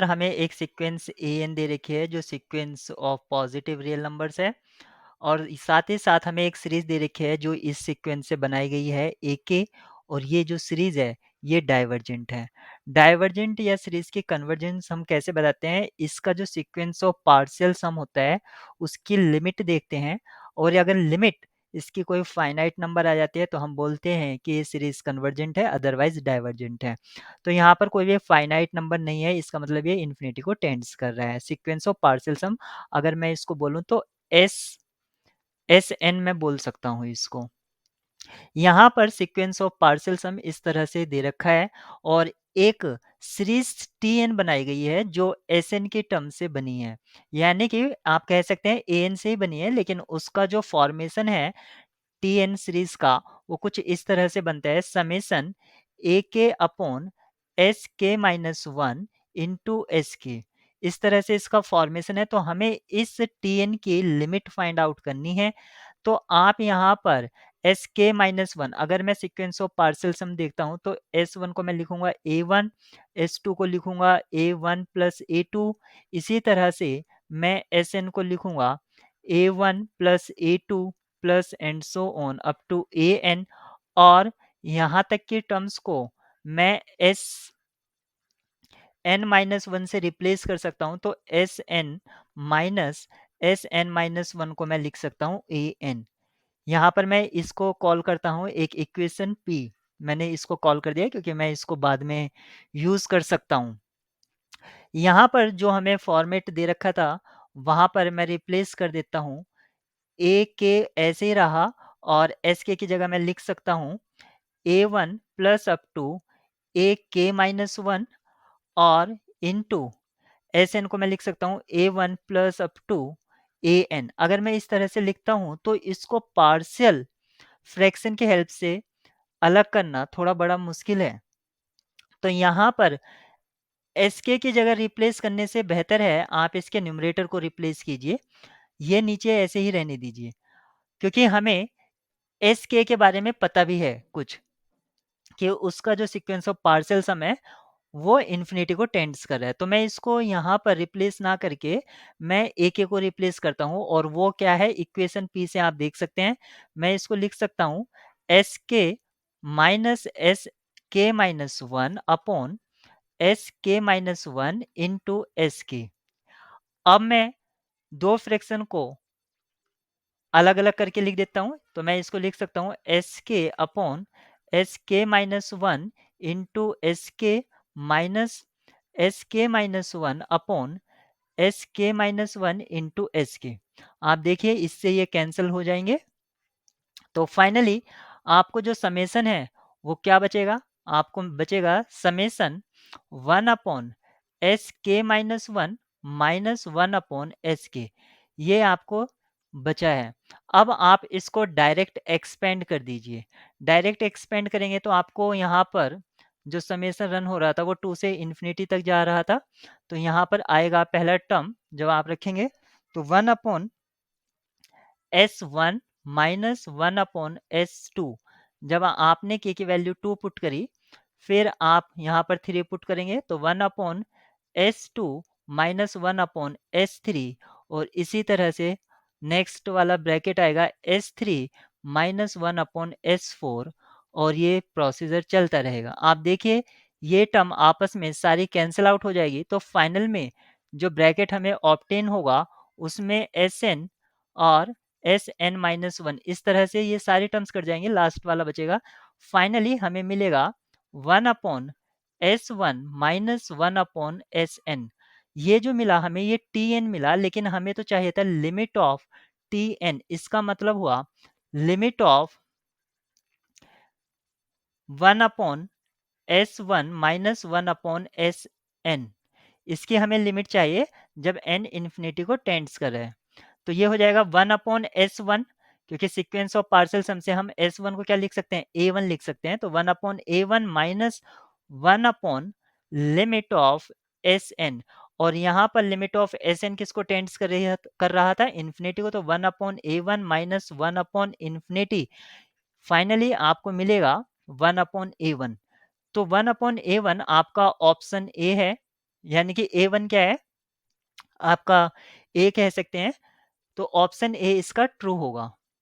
हमें एक sequence A N दे रखी है जो sequence of positive real numbers है और साथ ही साथ हमें एक सीरीज दे रखी है जो इस सीक्वेंस से बनाई गई है ए के और ये जो सीरीज है ये डाइवर्जेंट है। डाइवर्जेंट या सीरीज की कन्वर्जेंस हम कैसे बताते हैं, इसका जो सीक्वेंस ऑफ पार्शियल सम होता है उसकी लिमिट देखते हैं और अगर लिमिट इसकी कोई फाइनाइट नंबर आ जाती है तो हम बोलते हैं कि ये सीरीज कन्वर्जेंट है, अदरवाइज डाइवर्जेंट है। तो यहाँ पर कोई भी फाइनाइट नंबर नहीं है, इसका मतलब ये इन्फिनिटी को टेंड्स कर रहा है। सीक्वेंस ऑफ पार्शियल सम अगर मैं इसको बोलूं तो एस एन में बोल सकता हूँ इसको। यहाँ पर सीक्वेंस ऑफ पार्शियल सम इस तरह से दे रखा है और एक सीरीज टी एन बनाई गई है जो एस एन के टर्म से बनी है, यानी कि आप कह सकते हैं ए एन से ही बनी है, लेकिन उसका जो फॉर्मेशन है टी एन सीरीज का वो कुछ इस तरह से बनता है, समेशन ए के अपॉन एस के माइनस वन इंटू एस के। इस तरह से इसका फॉर्मेशन है। तो हमें इस टी एन की लिमिट फाइंड आउट करनी है। तो आप यहाँ पर एस के माइनस वन, अगर मैं सिक्वेंस ऑफ पार्शियल सम देखता हूँ तो एस वन को मैं लिखूंगा ए वन, एस टू को लिखूंगा A one plus A two, इसी तरह से मैं एस एन को लिखूंगा A one plus A two plus and so on up to A N. और यहाँ तक की टर्म्स को मैं एस एन माइनस वन से रिप्लेस कर सकता हूँ। तो एस एन माइनस वन को मैं लिख सकता हूँ ए एन। यहाँ पर मैं इसको कॉल करता हूँ एक इक्वेशन पी। मैंने इसको कॉल कर दिया क्योंकि मैं इसको बाद में यूज कर सकता हूँ। यहाँ पर जो हमें फॉर्मेट दे रखा था वहां पर मैं रिप्लेस कर देता हूँ, ए के ऐसे ही रहा और एस के की जगह मैं लिख सकता हूँ A one plus up to A K minus one और इनटू एस एन को मैं लिख सकता हूँ A one plus up to A N. अगर मैं इस तरह से लिखता हूँ तो इसको पार्शियल फ्रैक्शन के हेल्प से अलग करना थोड़ा बड़ा मुश्किल है। तो यहाँ पर एस के की जगह रिप्लेस करने से बेहतर है आप इसके न्यूमरेटर को रिप्लेस कीजिए, ये नीचे ऐसे ही रहने दीजिए, क्योंकि हमें एस के बारे में पता भी है कुछ कि उसका जो सीक्वेंस ऑफ पार्शियल सम है वो इन्फिनिटी को टेंड्स कर रहा है। तो मैं इसको यहाँ पर रिप्लेस ना करके मैं ए के को रिप्लेस करता हूँ और वो क्या है, इक्वेशन पी से आप देख सकते हैं। मैं इसको लिख सकता हूँ एस के माइनस वन अपॉन एस के माइनस वन इंटू एस के। अब मैं दो फ्रैक्शन को अलग अलग करके लिख देता हूँ। तो मैं इसको लिख सकता हूँ एस के अपॉन एस के माइनस वन इंटू एस के माइनस वन अपॉन एस के माइनस वन इंटू एस के। आप देखिए इससे ये कैंसिल हो जाएंगे। तो फाइनली आपको जो समेसन है वो क्या बचेगा, आपको बचेगा समेसन वन अपॉन एस के माइनस वन अपॉन एस के, ये आपको बचा है। अब आप इसको डायरेक्ट एक्सपेंड कर दीजिए। डायरेक्ट एक्सपेंड करेंगे तो आपको यहाँ पर जो समेसन रन हो रहा था वो टू से इन्फिनिटी तक जा रहा था। तो यहाँ पर आएगा पहला टर्म जब आप रखेंगे तो one upon S one minus one upon S two. जब आपने के की वैल्यू टू पुट करी फिर आप यहाँ पर थ्री पुट करेंगे तो one upon S two minus one upon S three. और इसी तरह से नेक्स्ट वाला ब्रैकेट आएगा S three minus one upon S four और ये प्रोसीजर चलता रहेगा। आप देखिए ये टर्म आपस में सारी कैंसिल आउट हो जाएगी। तो फाइनल में जो ब्रैकेट हमें ऑब्टेन होगा उसमें एस एन और एस एन माइनस वन, इस तरह से ये सारे टर्म्स कट जाएंगे, लास्ट वाला बचेगा। फाइनली हमें मिलेगा one upon S one minus one upon S N. ये जो मिला हमें ये टी एन मिला, लेकिन हमें तो चाहिए था लिमिट ऑफ टी एन। इसका मतलब हुआ limit of one upon S one minus one upon S N. इसकी हमें लिमिट चाहिए जब एन इन्फिनिटी को टेंड्स कर रहा है। तो ये हो जाएगा वन अपॉन एस वन, क्योंकि सीक्वेंस ऑफ पार्शियल सम से हम एस वन को क्या लिख सकते हैं, ए वन लिख सकते हैं। तो one upon A one minus one upon limit of S N. और यहाँ पर लिमिट ऑफ एस एन किसको टेंड्स कर रहा था, इन्फिनिटी को। तो one upon A one minus one upon infinity. Finally आपको मिलेगा वन अपॉन ए वन। तो वन अपॉन ए वन आपका ऑप्शन ए है। यानी कि A1 क्या है? आपका ए कह सकते हैं, तो ऑप्शन ए इसका ट्रू होगा।